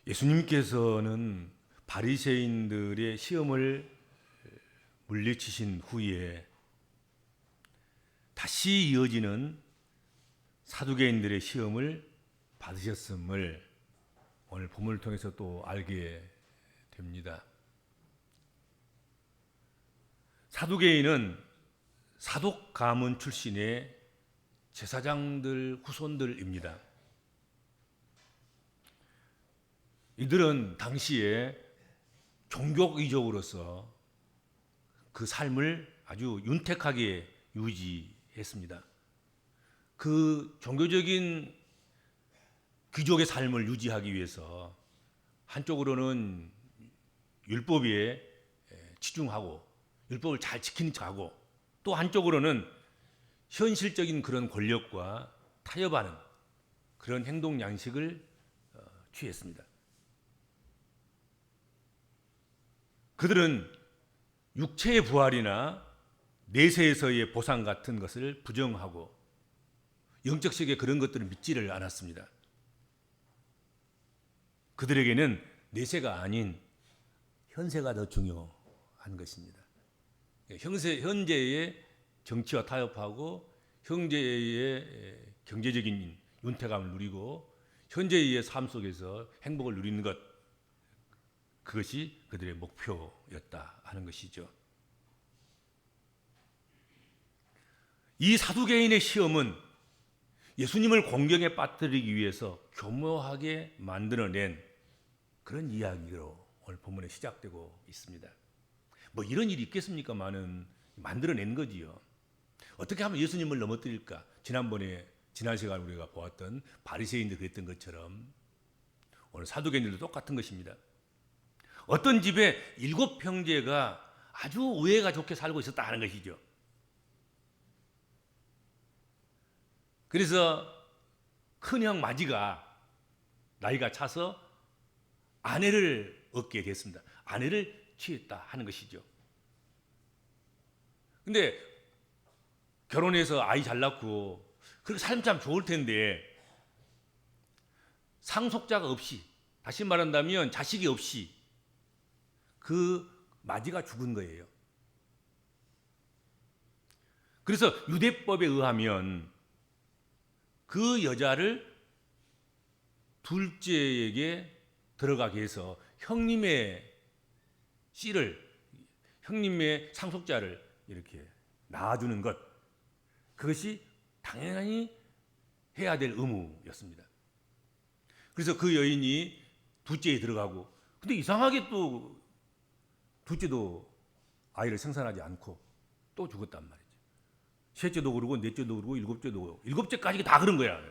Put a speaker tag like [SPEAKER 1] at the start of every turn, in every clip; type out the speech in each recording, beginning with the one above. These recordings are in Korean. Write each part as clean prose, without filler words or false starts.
[SPEAKER 1] 예수님께서는 바리새인들의 시험을 물리치신 후에 다시 이어지는 사두개인들의 시험을 받으셨음을 오늘 본문을 통해서 또 알게 됩니다. 사두개인은 사독 가문 출신의 제사장들 후손들입니다. 이들은 당시에 종교의적으로서 그 삶을 아주 윤택하게 유지했습니다. 그 종교적인 귀족의 삶을 유지하기 위해서 한쪽으로는 율법에 치중하고 율법을 잘 지키는 척하고 또 한쪽으로는 현실적인 그런 권력과 타협하는 그런 행동 양식을 취했습니다. 그들은 육체의 부활이나 내세에서의 보상 같은 것을 부정하고 영적 세계 그런 것들을 믿지를 않았습니다. 그들에게는 내세가 아닌 현세가 더 중요한 것입니다. 현재의 정치와 타협하고 현재의 경제적인 윤택함을 누리고 현재의 삶 속에서 행복을 누리는 것, 그것이 그들의 목표였다 하는 것이죠. 이 사두개인의 시험은 예수님을 공경에 빠뜨리기 위해서 교묘하게 만들어낸 그런 이야기로 오늘 본문에 시작되고 있습니다. 뭐 이런 일이 있겠습니까? 만들어낸 거지요. 어떻게 하면 예수님을 넘어뜨릴까? 지난 시간 우리가 보았던 바리새인들 그랬던 것처럼 오늘 사두개인들도 똑같은 것입니다. 어떤 집에 7 형제가 아주 우애가 좋게 살고 있었다 하는 것이죠. 그래서 큰형 마지가 나이가 차서 아내를 얻게 됐습니다. 아내를 취했다 하는 것이죠. 근데 결혼해서 아이 잘 낳고 그렇게 살면 참 좋을 텐데 상속자가 없이, 다시 말한다면 자식이 없이 그 마지가 죽은 거예요. 그래서 유대법에 의하면 그 여자를 둘째에게 들어가게 해서 형님의 씨를, 형님의 상속자를 이렇게 낳아주는 것, 그것이 당연히 해야 될 의무였습니다. 그래서 그 여인이 둘째에 들어가고, 근데 이상하게 또 둘째도 아이를 생산하지 않고 또 죽었단 말이죠. 셋째도 그러고 넷째도 그러고 일곱째도 그러고 일곱째까지 다 그런 거야.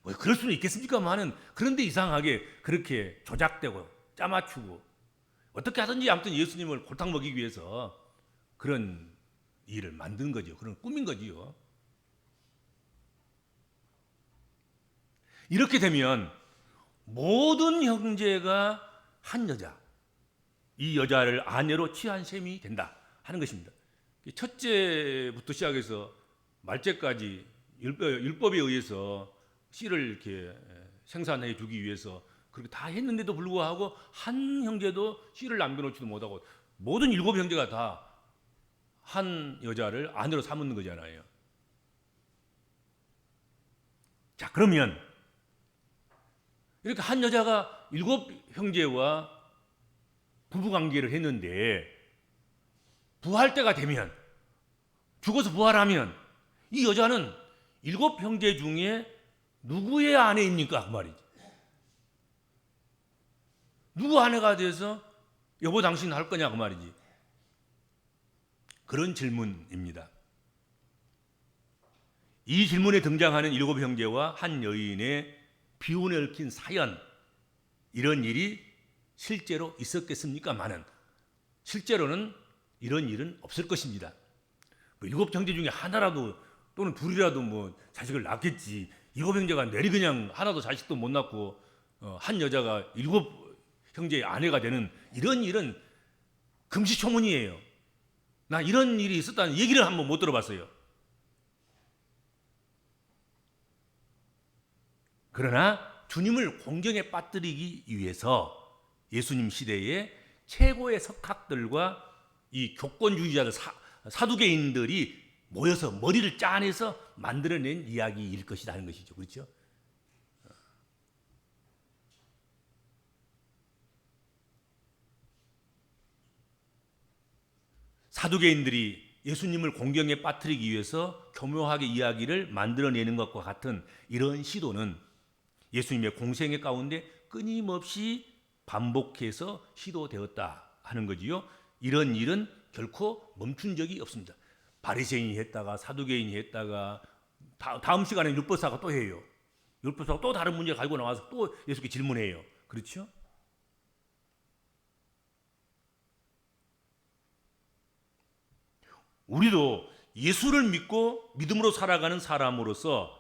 [SPEAKER 1] 뭐 그럴 수는 있겠습니까만은, 그런데 이상하게 그렇게 조작되고 짜맞추고 어떻게 하든지 아무튼 예수님을 골탕 먹이기 위해서 그런 일을 만든 거죠. 그런 꾸민 거지요. 이렇게 되면 모든 형제가 한 여자, 이 여자를 아내로 취한 셈이 된다 하는 것입니다. 첫째부터 시작해서 말째까지 율법에 의해서 씨를 이렇게 생산해 주기 위해서 그렇게 다 했는데도 불구하고 한 형제도 씨를 남겨놓지도 못하고 모든 7 형제가 다 한 여자를 아내로 삼는 거잖아요. 자, 그러면 이렇게 한 여자가 7 형제와 부부관계를 했는데 부활 때가 되면, 죽어서 부활하면 이 여자는 7 형제 중에 누구의 아내입니까? 그 말이지. 누구 아내가 돼서 여보 당신 할 거냐 그 말이지. 그런 질문입니다. 이 질문에 등장하는 7 형제와 한 여인의 비운에 얽힌 사연, 이런 일이 실제로 있었겠습니까마는 실제로는 이런 일은 없을 것입니다. 7 형제 중에 하나라도 또는 둘이라도 뭐 자식을 낳겠지. 7 형제가 내리 그냥 하나도 자식도 못 낳고 한 여자가 7 형제의 아내가 되는 이런 일은 금시초문이에요. 나 이런 일이 있었다는 얘기를 한번 못 들어봤어요. 그러나 주님을 공경에 빠뜨리기 위해서 예수님 시대에 최고의 석학들과 이 교권주의자들 사두개인들이 모여서 머리를 짜내서 만들어낸 이야기일 것이다 하는 것이죠. 그렇죠? 사두개인들이 예수님을 공경에 빠뜨리기 위해서 교묘하게 이야기를 만들어내는 것과 같은 이런 시도는 예수님의 공생애 가운데 끊임없이 반복해서 시도되었다 하는 거지요. 이런 일은 결코 멈춘 적이 없습니다. 바리새인이 했다가 사두개인이 했다가 다음 시간에 율법사가 또 해요. 율법사가 또 다른 문제 가지고 나와서 또 예수께 질문해요. 그렇죠? 우리도 예수를 믿고 믿음으로 살아가는 사람으로서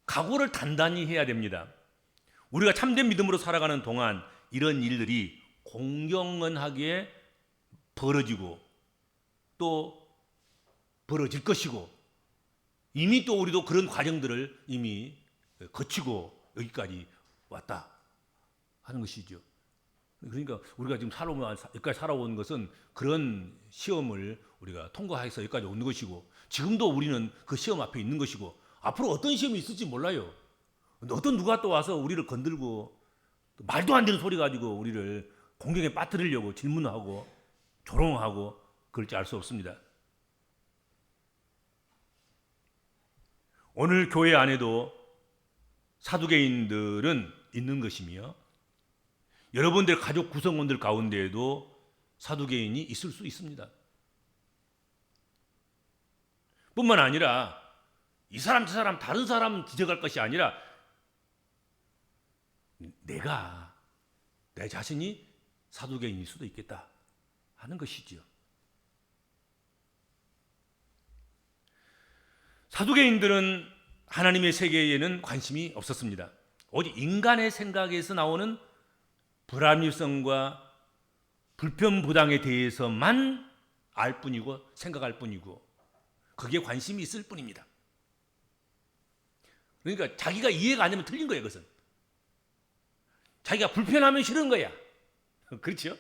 [SPEAKER 1] 각오를 단단히 해야 됩니다. 우리가 참된 믿음으로 살아가는 동안 이런 일들이 공경연하게 벌어지고 또 벌어질 것이고 이미 또 우리도 그런 과정들을 이미 거치고 여기까지 왔다 하는 것이죠. 그러니까 우리가 지금 여기까지 살아온 것은 그런 시험을 우리가 통과해서 여기까지 온 것이고 지금도 우리는 그 시험 앞에 있는 것이고 앞으로 어떤 시험이 있을지 몰라요. 어떤 누가 또 와서 우리를 건들고 말도 안 되는 소리 가지고 우리를 공경에 빠뜨리려고 질문하고 조롱하고 그럴지 알 수 없습니다. 오늘 교회 안에도 사두개인들은 있는 것이며 여러분들 가족 구성원들 가운데에도 사두개인이 있을 수 있습니다. 뿐만 아니라 이 사람 저 사람 다른 사람 지적할 것이 아니라 내 자신이 사두개인일 수도 있겠다 하는 것이지요. 사두개인들은 하나님의 세계에는 관심이 없었습니다. 오직 인간의 생각에서 나오는 불합리성과 불편부당에 대해서만 알 뿐이고 생각할 뿐이고 거기에 관심이 있을 뿐입니다. 그러니까 자기가 이해가 안 되면 틀린 거예요. 그것은 자기가 불편하면 싫은 거야. 그렇죠?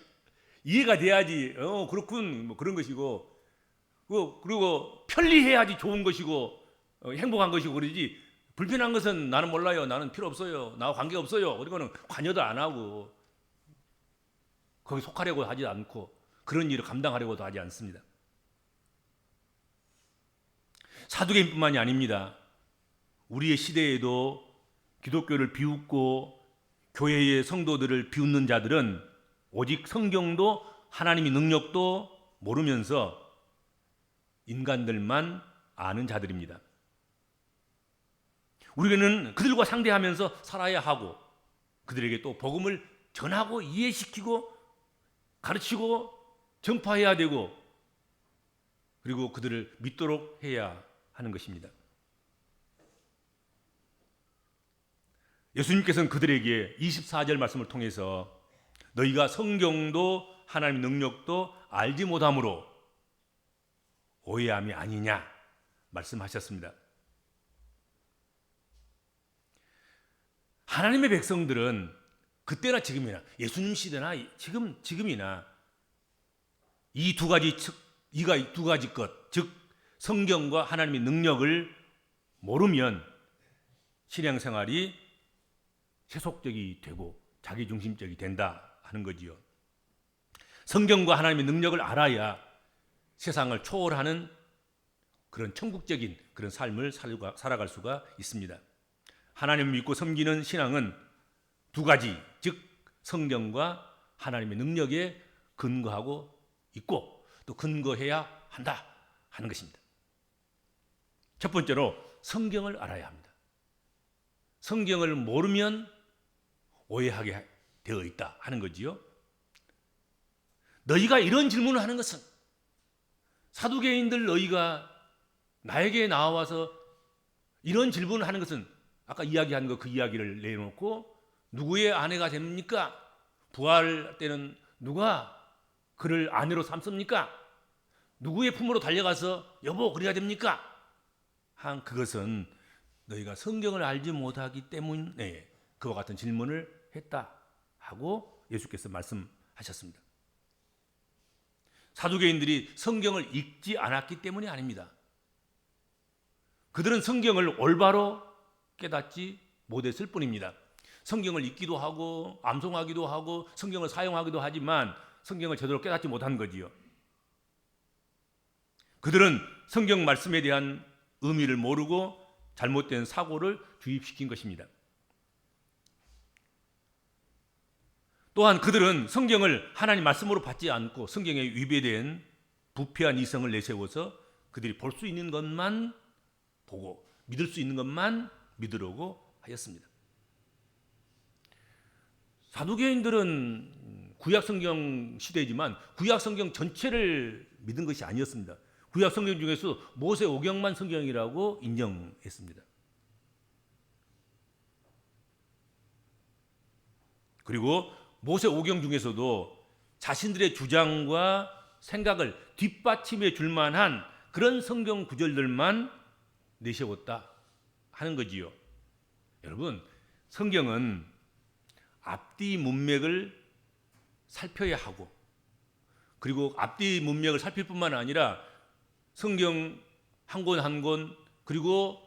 [SPEAKER 1] 이해가 돼야지 그렇군 뭐 그런 것이고 그리고 편리해야지 좋은 것이고 행복한 것이고 그러지 불편한 것은 나는 몰라요. 나는 필요 없어요. 나와 관계 없어요. 그리고는 관여도 안 하고 거기 속하려고 하지 않고 그런 일을 감당하려고도 하지 않습니다. 사두개인뿐만이 아닙니다. 우리의 시대에도 기독교를 비웃고 교회의 성도들을 비웃는 자들은 오직 성경도 하나님의 능력도 모르면서 인간들만 아는 자들입니다. 우리는 그들과 상대하면서 살아야 하고 그들에게 또 복음을 전하고 이해시키고 가르치고 전파해야 되고 그리고 그들을 믿도록 해야 하는 것입니다. 예수님께서는 그들에게 24절 말씀을 통해서 너희가 성경도 하나님의 능력도 알지 못함으로 오해함이 아니냐 말씀하셨습니다. 하나님의 백성들은 그때나 지금이나 예수님 시대나 지금이나 이 두 가지 것, 즉 성경과 하나님의 능력을 모르면 신앙생활이 세속적이 되고 자기중심적이 된다 하는 거지요. 성경과 하나님의 능력을 알아야 세상을 초월하는 그런 천국적인 그런 삶을 살아갈 수가 있습니다. 하나님을 믿고 섬기는 신앙은 두 가지, 즉 성경과 하나님의 능력에 근거하고 있고 또 근거해야 한다 하는 것입니다. 첫 번째로 성경을 알아야 합니다. 성경을 모르면 오해하게 되어 있다 하는 거지요. 너희가 이런 질문을 하는 것은 사두개인들 너희가 나에게 나와서 이런 질문을 하는 것은 아까 이야기한 거 그 이야기를 내놓고 누구의 아내가 됩니까? 부활 때는 누가 그를 아내로 삼습니까? 누구의 품으로 달려가서 여보 그래야 됩니까? 한 그것은 너희가 성경을 알지 못하기 때문에 그와 같은 질문을 했다 하고 예수께서 말씀하셨습니다. 사두개인들이 성경을 읽지 않았기 때문이 아닙니다. 그들은 성경을 올바로 깨닫지 못했을 뿐입니다. 성경을 읽기도 하고 암송하기도 하고 성경을 사용하기도 하지만 성경을 제대로 깨닫지 못한 거지요. 그들은 성경 말씀에 대한 의미를 모르고 잘못된 사고를 주입시킨 것입니다. 또한 그들은 성경을 하나님 말씀으로 받지 않고 성경에 위배된 부패한 이성을 내세워서 그들이 볼 수 있는 것만 보고 믿을 수 있는 것만 믿으려고 하였습니다. 사두개인들은 구약 성경 시대이지만 구약 성경 전체를 믿은 것이 아니었습니다. 구약 성경 중에서 모세 오경만 성경이라고 인정했습니다. 그리고 모세 오경 중에서도 자신들의 주장과 생각을 뒷받침해 줄 만한 그런 성경 구절들만 내세웠다 하는 거지요. 여러분, 성경은 앞뒤 문맥을 살펴야 하고, 그리고 앞뒤 문맥을 살필 뿐만 아니라 성경 한 권 한 권, 그리고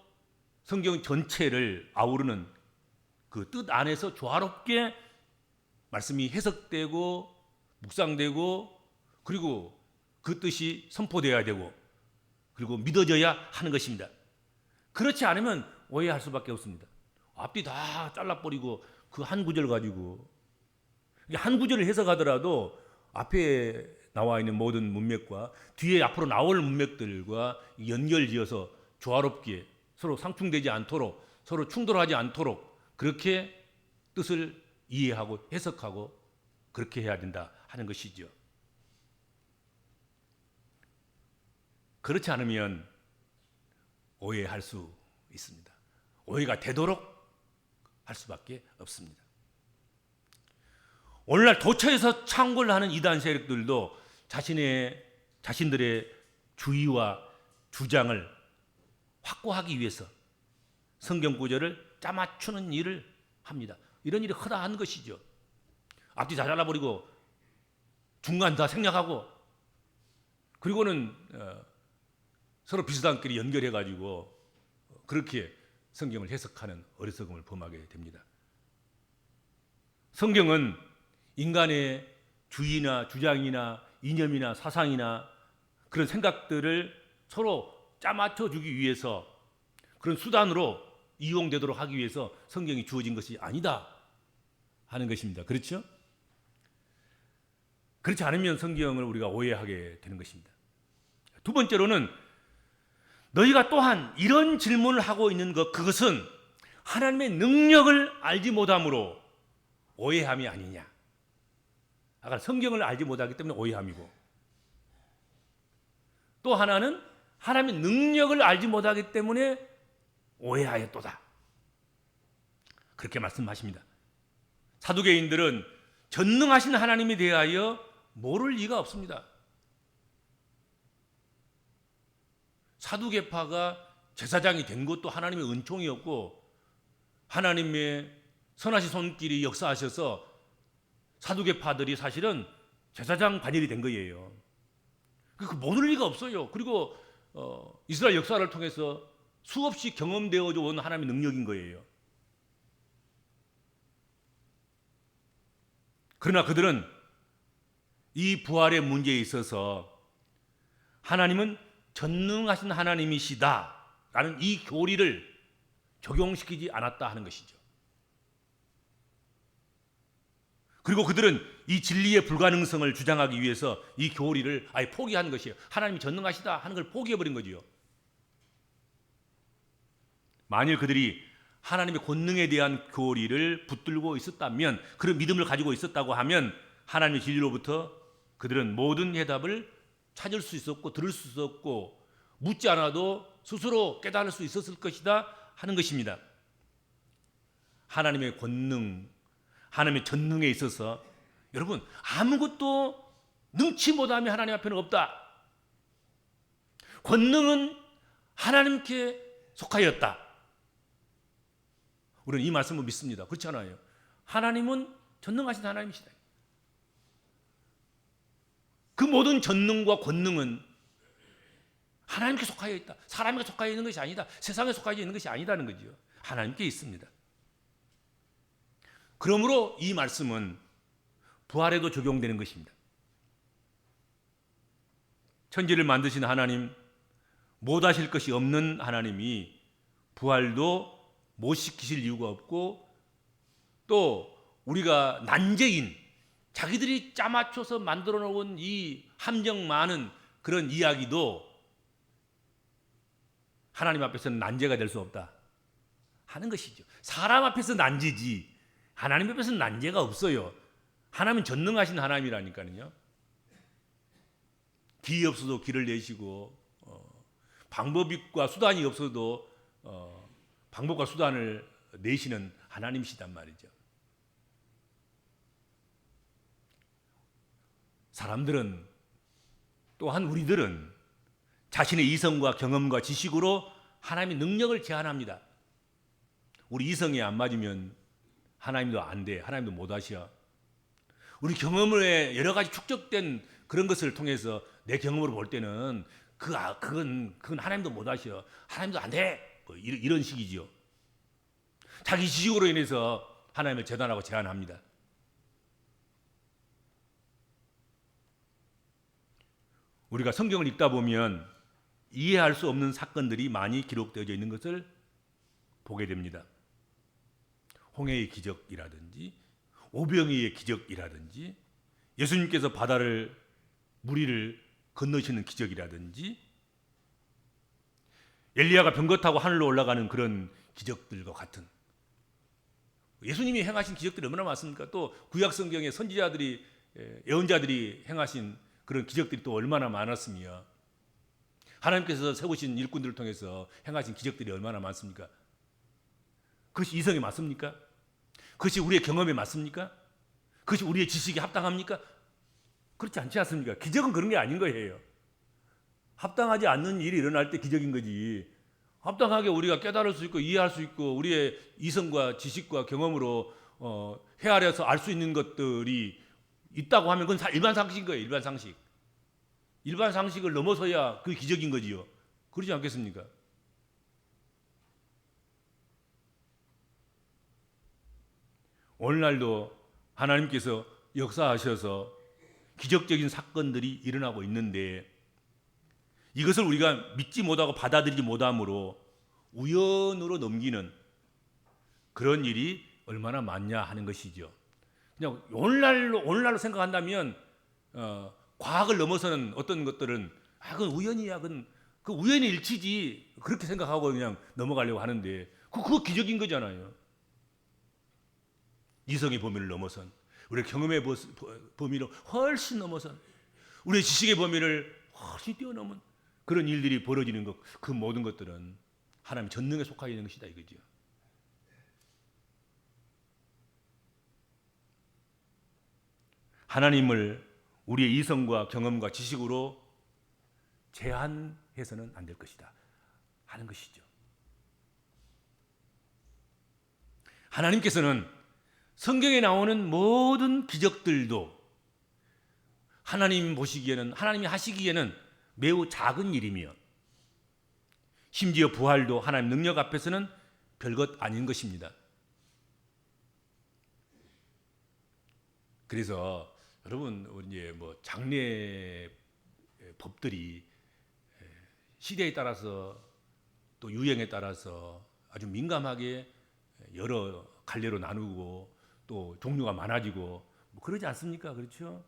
[SPEAKER 1] 성경 전체를 아우르는 그 뜻 안에서 조화롭게 말씀이 해석되고 묵상되고, 그리고 그 뜻이 선포되어야 되고, 그리고 믿어져야 하는 것입니다. 그렇지 않으면 오해할 수밖에 없습니다. 앞뒤 다 잘라버리고 그 한 구절 가지고, 한 구절을 해석하더라도 앞에 나와 있는 모든 문맥과 뒤에 앞으로 나올 문맥들과 연결지어서 조화롭게 서로 상충되지 않도록, 서로 충돌하지 않도록 그렇게 뜻을 이해하고 해석하고 그렇게 해야 된다 하는 것이죠. 그렇지 않으면 오해할 수 있습니다. 오해가 되도록 할 수밖에 없습니다. 오늘날 도처에서 창궐을 하는 이단 세력들도 자신들의 주의와 주장을 확고하기 위해서 성경 구절을 짜맞추는 일을 합니다. 이런 일이 허다한 것이죠. 앞뒤 다 잘라버리고 중간 다 생략하고, 그리고는 서로 비슷한 끼리 연결해가지고 그렇게 성경을 해석하는 어리석음을 범하게 됩니다. 성경은 인간의 주의나 주장이나 이념이나 사상이나 그런 생각들을 서로 짜맞춰 주기 위해서, 그런 수단으로 이용되도록 하기 위해서 성경이 주어진 것이 아니다 하는 것입니다. 그렇죠? 그렇지 않으면 성경을 우리가 오해하게 되는 것입니다. 두 번째로는 너희가 또한 이런 질문을 하고 있는 것, 그것은 하나님의 능력을 알지 못함으로 오해함이 아니냐. 아까 성경을 알지 못하기 때문에 오해함이고, 또 하나는 하나님의 능력을 알지 못하기 때문에 오해하였도다. 그렇게 말씀하십니다. 사두개인들은 전능하신 하나님에 대하여 모를 리가 없습니다. 사두개파가 제사장이 된 것도 하나님의 은총이었고, 하나님의 선하신 손길이 역사하셔서 사두개파들이 사실은 제사장 반열이 된 거예요. 그 모를 리가 없어요. 그리고 이스라엘 역사를 통해서 수없이 경험되어져 온 하나님의 능력인 거예요. 그러나 그들은 이 부활의 문제에 있어서 하나님은 전능하신 하나님이시다라는 이 교리를 적용시키지 않았다 하는 것이죠. 그리고 그들은 이 진리의 불가능성을 주장하기 위해서 이 교리를 아예 포기한 것이에요. 하나님이 전능하시다 하는 걸 포기해버린 거지요. 만일 그들이 하나님의 권능에 대한 교리를 붙들고 있었다면, 그런 믿음을 가지고 있었다고 하면 하나님의 진리로부터 그들은 모든 해답을 찾을 수 있었고 들을 수 있었고 묻지 않아도 스스로 깨달을 수 있었을 것이다 하는 것입니다. 하나님의 권능, 하나님의 전능에 있어서 여러분 아무것도 능치 못함이 하나님 앞에는 없다. 권능은 하나님께 속하였다. 우리는 이 말씀을 믿습니다. 그렇잖아요. 하나님은 전능하신 하나님이시다. 그 모든 전능과 권능은 하나님께 속하여 있다. 사람에게 속하여 있는 것이 아니다. 세상에 속하여 있는 것이 아니다는 거죠. 하나님께 있습니다. 그러므로 이 말씀은 부활에도 적용되는 것입니다. 천지를 만드신 하나님, 못하실 것이 없는 하나님이 부활도 못 시키실 이유가 없고, 또 우리가 난제인, 자기들이 짜맞춰서 만들어 놓은 이 함정 많은 그런 이야기도 하나님 앞에서는 난제가 될 수 없다 하는 것이죠. 사람 앞에서 난제지 하나님 앞에서는 난제가 없어요. 하나님은 전능하신 하나님이라니까요. 길이 없어도 길을 내시고, 방법과 수단이 없어도 방법과 수단을 내시는 하나님이시단 말이죠. 사람들은, 또한 우리들은 자신의 이성과 경험과 지식으로 하나님의 능력을 제한합니다. 우리 이성에 안 맞으면 하나님도 안 돼, 하나님도 못 하셔. 우리 경험에 여러 가지 축적된 그런 것을 통해서 내 경험으로 볼 때는 그건 하나님도 못 하셔, 하나님도 안 돼, 뭐 이런 식이죠. 자기 지식으로 인해서 하나님을 재단하고 제한합니다. 우리가 성경을 읽다 보면 이해할 수 없는 사건들이 많이 기록되어져 있는 것을 보게 됩니다. 홍해의 기적이라든지 오병이의 기적이라든지 예수님께서 무리를 건너시는 기적이라든지 엘리야가 병거 타고 하늘로 올라가는 그런 기적들과 같은, 예수님이 행하신 기적들이 얼마나 많습니까? 또 구약 성경의 선지자들이, 예언자들이 행하신 그런 기적들이 또 얼마나 많았으며, 하나님께서 세우신 일꾼들을 통해서 행하신 기적들이 얼마나 많습니까? 그것이 이성에 맞습니까? 그것이 우리의 경험에 맞습니까? 그것이 우리의 지식에 합당합니까? 그렇지 않지 않습니까? 기적은 그런 게 아닌 거예요. 합당하지 않는 일이 일어날 때 기적인 거지, 합당하게 우리가 깨달을 수 있고 이해할 수 있고 우리의 이성과 지식과 경험으로 헤아려서 알 수 있는 것들이 있다고 하면 그건 일반 상식인 거예요. 일반 상식. 일반 상식을 넘어서야 그 기적인 거지요. 그러지 않겠습니까? 오늘날도 하나님께서 역사하셔서 기적적인 사건들이 일어나고 있는데, 이것을 우리가 믿지 못하고 받아들이지 못함으로 우연으로 넘기는 그런 일이 얼마나 많냐 하는 것이죠. 그냥 오늘날로 생각한다면 과학을 넘어서는 어떤 것들은 그건 우연이야, 그 우연의 일치지, 그렇게 생각하고 그냥 넘어가려고 하는데 그거 기적인 거잖아요. 이성의 범위를 넘어선, 우리의 경험의 범위를 훨씬 넘어선, 우리의 지식의 범위를 훨씬 뛰어넘은 그런 일들이 벌어지는 것, 그 모든 것들은 하나님 전능에 속하여 있는 것이다 이거죠. 하나님을 우리의 이성과 경험과 지식으로 제한해서는 안 될 것이다 하는 것이죠. 하나님께서는 성경에 나오는 모든 기적들도 하나님 보시기에는, 하나님이 하시기에는 매우 작은 일이며, 심지어 부활도 하나님 능력 앞에서는 별것 아닌 것입니다. 그래서 여러분, 이제 뭐 장례 법들이 시대에 따라서 또 유행에 따라서 아주 민감하게 여러 갈래로 나누고 또 종류가 많아지고 뭐 그러지 않습니까? 그렇죠?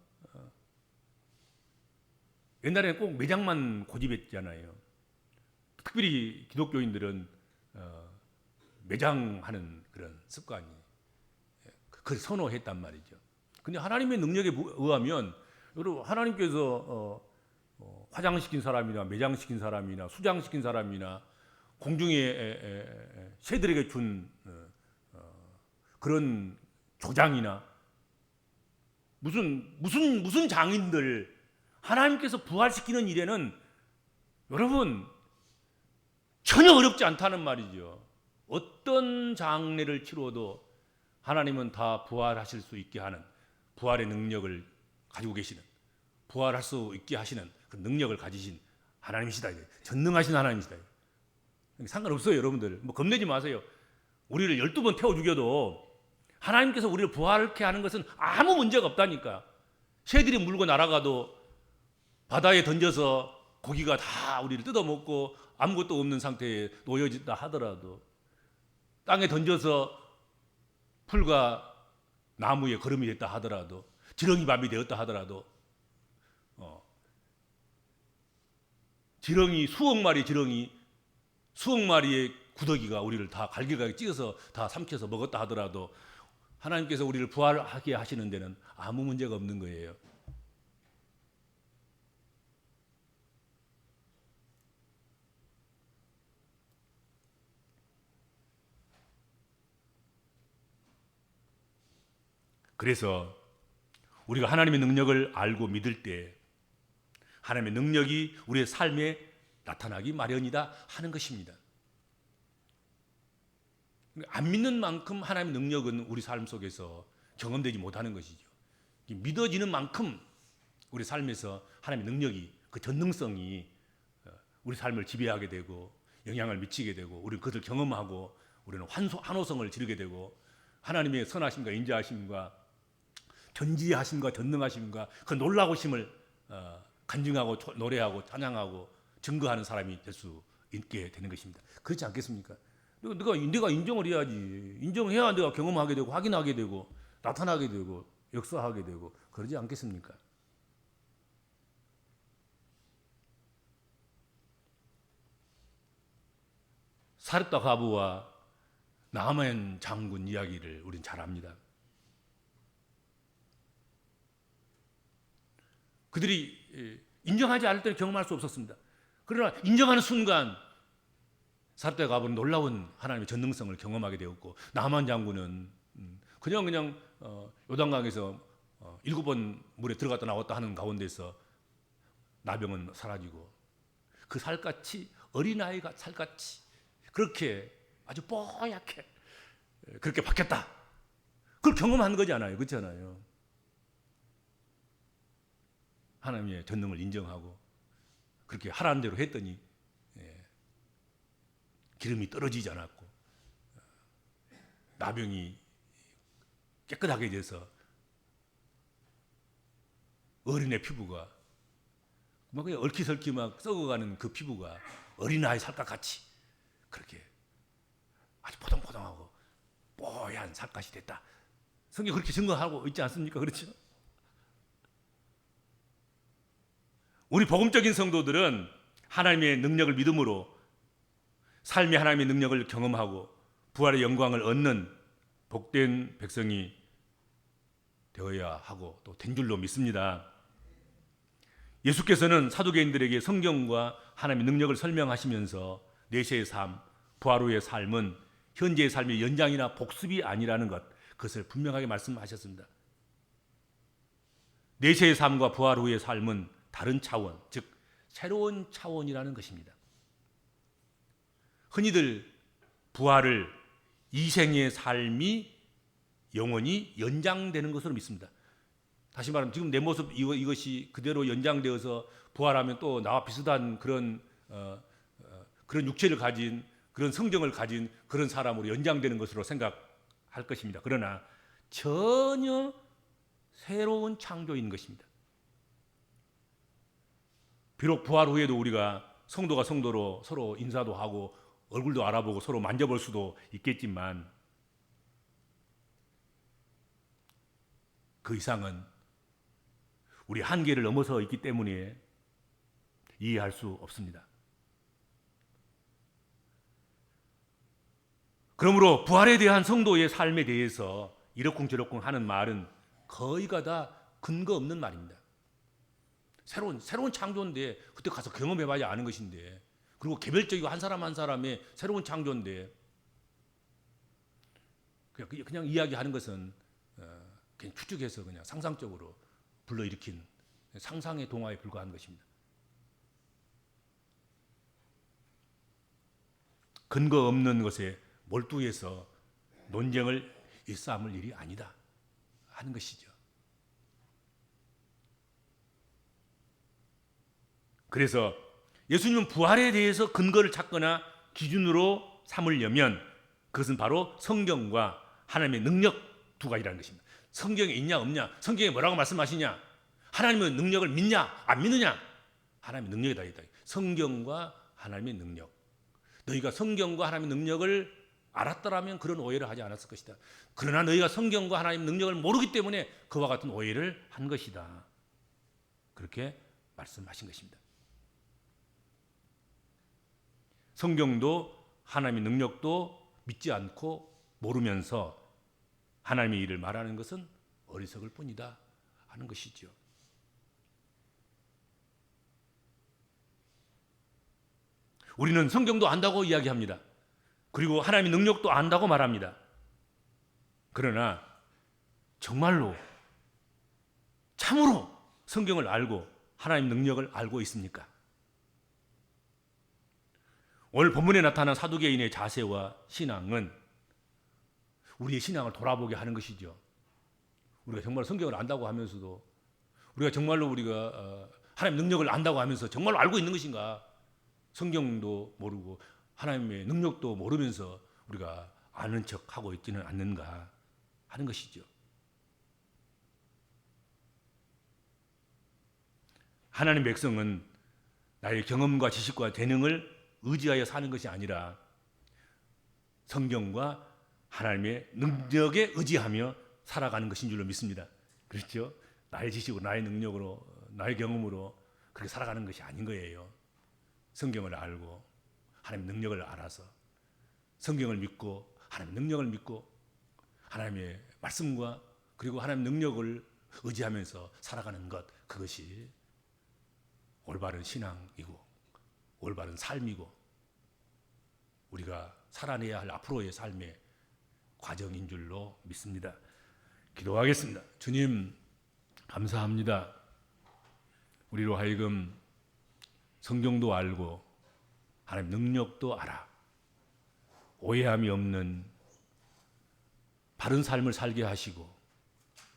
[SPEAKER 1] 옛날에는 꼭 매장만 고집했잖아요. 특별히 기독교인들은 매장하는 그런 습관이 그걸 선호했단 말이죠. 근데 하나님의 능력에 의하면 여러분, 하나님께서 화장시킨 사람이나 매장시킨 사람이나 수장시킨 사람이나 공중에 새들에게 준 그런 조장이나 무슨 장인들 하나님께서 부활시키는 일에는 여러분 전혀 어렵지 않다는 말이죠. 어떤 장례를 치러도 하나님은 다 부활하실 수 있게 하는 부활의 능력을 가지고 계시는, 부활할 수 있게 하시는 그 능력을 가지신 하나님이시다. 전능하신 하나님이시다. 상관없어요, 여러분들. 뭐 겁내지 마세요. 우리를 12번 태워 죽여도 하나님께서 우리를 부활케 하는 것은 아무 문제가 없다니까. 새들이 물고 날아가도 바다에 던져서 고기가 다 우리를 뜯어먹고 아무것도 없는 상태에 놓여진다 하더라도, 땅에 던져서 풀과 나무에 거름이 됐다 하더라도, 지렁이 밥이 되었다 하더라도, 지렁이 수억 마리의 구더기가 우리를 다 갈기갈기 찢어서 다 삼켜서 먹었다 하더라도 하나님께서 우리를 부활하게 하시는 데는 아무 문제가 없는 거예요. 그래서 우리가 하나님의 능력을 알고 믿을 때 하나님의 능력이 우리의 삶에 나타나기 마련이다 하는 것입니다. 안 믿는 만큼 하나님의 능력은 우리 삶 속에서 경험되지 못하는 것이죠. 믿어지는 만큼 우리 삶에서 하나님의 능력이, 그 전능성이 우리 삶을 지배하게 되고 영향을 미치게 되고, 우리는 그것을 경험하고 우리는 환호성을 지르게 되고, 하나님의 선하심과 인자하심과 전지하심과 전능하심과 그 놀라우심을 간증하고 노래하고 찬양하고 증거하는 사람이 될 수 있게 되는 것입니다. 그렇지 않겠습니까? 내가 인정을 해야지. 인정해야 내가 경험하게 되고 확인하게 되고 나타나게 되고 역사하게 되고 그러지 않겠습니까? 사렙다 과부와 나아만 장군 이야기를 우린 잘 압니다. 그들이 인정하지 않을 때는 경험할 수 없었습니다. 그러나 인정하는 순간 사렙다 과부는 놀라운 하나님의 전능성을 경험하게 되었고, 나아만 장군은 그냥 요단강에서 7번 물에 들어갔다 나왔다 하는 가운데서 나병은 사라지고, 그 살같이 어린아이가 살같이 그렇게 아주 뽀얗게 그렇게 바뀌었다. 그걸 경험한 거잖아요. 그렇잖아요. 하나님의 전능을 인정하고 그렇게 하라는 대로 했더니 기름이 떨어지지 않았고 나병이 깨끗하게 돼서 어린애 피부가 막 그냥 얼키설키 막 썩어가는 그 피부가 어린아이 살과 같이 그렇게 아주 포동포동하고 뽀얀 살갗이 됐다. 성경 그렇게 증거하고 있지 않습니까? 그렇죠? 우리 복음적인 성도들은 하나님의 능력을 믿음으로 삶의 하나님의 능력을 경험하고 부활의 영광을 얻는 복된 백성이 되어야 하고 또 된 줄로 믿습니다. 예수께서는 사두개인들에게 성경과 하나님의 능력을 설명하시면서 내세의 삶, 부활 후의 삶은 현재의 삶의 연장이나 복습이 아니라는 것, 그것을 분명하게 말씀하셨습니다. 내세의 삶과 부활 후의 삶은 다른 차원, 즉 새로운 차원이라는 것입니다. 흔히들 부활을 이생의 삶이 영원히 연장되는 것으로 믿습니다. 다시 말하면 지금 내 모습 이것이 그대로 연장되어서 부활하면 또 나와 비슷한 그런 육체를 가진 그런 성정을 가진 그런 사람으로 연장되는 것으로 생각할 것입니다. 그러나 전혀 새로운 창조인 것입니다. 비록 부활 후에도 우리가 성도가 성도로 서로 인사도 하고 얼굴도 알아보고 서로 만져볼 수도 있겠지만 그 이상은 우리 한계를 넘어서 있기 때문에 이해할 수 없습니다. 그러므로 부활에 대한 성도의 삶에 대해서 이러쿵저러쿵 하는 말은 거의가 다 근거 없는 말입니다. 새로운 창조인데 그때 가서 경험해봐야 아는 것인데, 그리고 개별적이고 한 사람 한 사람의 새로운 창조인데 그냥 이야기하는 것은 그냥 추측해서 그냥 상상적으로 불러일으킨 상상의 동화에 불과한 것입니다. 근거 없는 것에 몰두해서 논쟁을 일삼을 일이 아니다 하는 것이죠. 그래서 예수님은 부활에 대해서 근거를 찾거나 기준으로 삼으려면 그것은 바로 성경과 하나님의 능력 두 가지라는 것입니다. 성경에 있냐 없냐, 성경에 뭐라고 말씀하시냐, 하나님의 능력을 믿냐 안 믿느냐, 하나님의 능력이 다 있다. 성경과 하나님의 능력. 너희가 성경과 하나님의 능력을 알았더라면 그런 오해를 하지 않았을 것이다. 그러나 너희가 성경과 하나님의 능력을 모르기 때문에 그와 같은 오해를 한 것이다. 그렇게 말씀하신 것입니다. 성경도 하나님의 능력도 믿지 않고 모르면서 하나님의 일을 말하는 것은 어리석을 뿐이다 하는 것이죠. 우리는 성경도 안다고 이야기합니다. 그리고 하나님의 능력도 안다고 말합니다. 그러나 정말로 참으로 성경을 알고 하나님의 능력을 알고 있습니까? 오늘 본문에 나타난 사두개인의 자세와 신앙은 우리의 신앙을 돌아보게 하는 것이죠. 우리가 정말 성경을 안다고 하면서도 우리가 정말로 우리가 하나님의 능력을 안다고 하면서 정말로 알고 있는 것인가? 성경도 모르고 하나님의 능력도 모르면서 우리가 아는 척하고 있지는 않는가 하는 것이죠. 하나님 백성은 나의 경험과 지식과 재능을 의지하여 사는 것이 아니라 성경과 하나님의 능력에 의지하며 살아가는 것인 줄로 믿습니다. 그렇죠? 나의 지식으로, 나의 능력으로, 나의 경험으로 그렇게 살아가는 것이 아닌 거예요. 성경을 알고 하나님의 능력을 알아서 성경을 믿고 하나님의 능력을 믿고 하나님의 말씀과 그리고 하나님의 능력을 의지하면서 살아가는 것, 그것이 올바른 신앙이고 올바른 삶이고 우리가 살아내야 할 앞으로의 삶의 과정인 줄로 믿습니다. 기도하겠습니다. 주님, 감사합니다. 우리로 하여금 성경도 알고 하나님 능력도 알아 오해함이 없는 바른 삶을 살게 하시고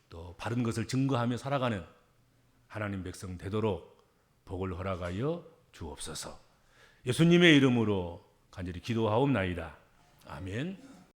[SPEAKER 1] 또 바른 것을 증거하며 살아가는 하나님 백성 되도록 복을 허락하여 주옵소서. 예수님의 이름으로 간절히 기도하옵나이다. 아멘.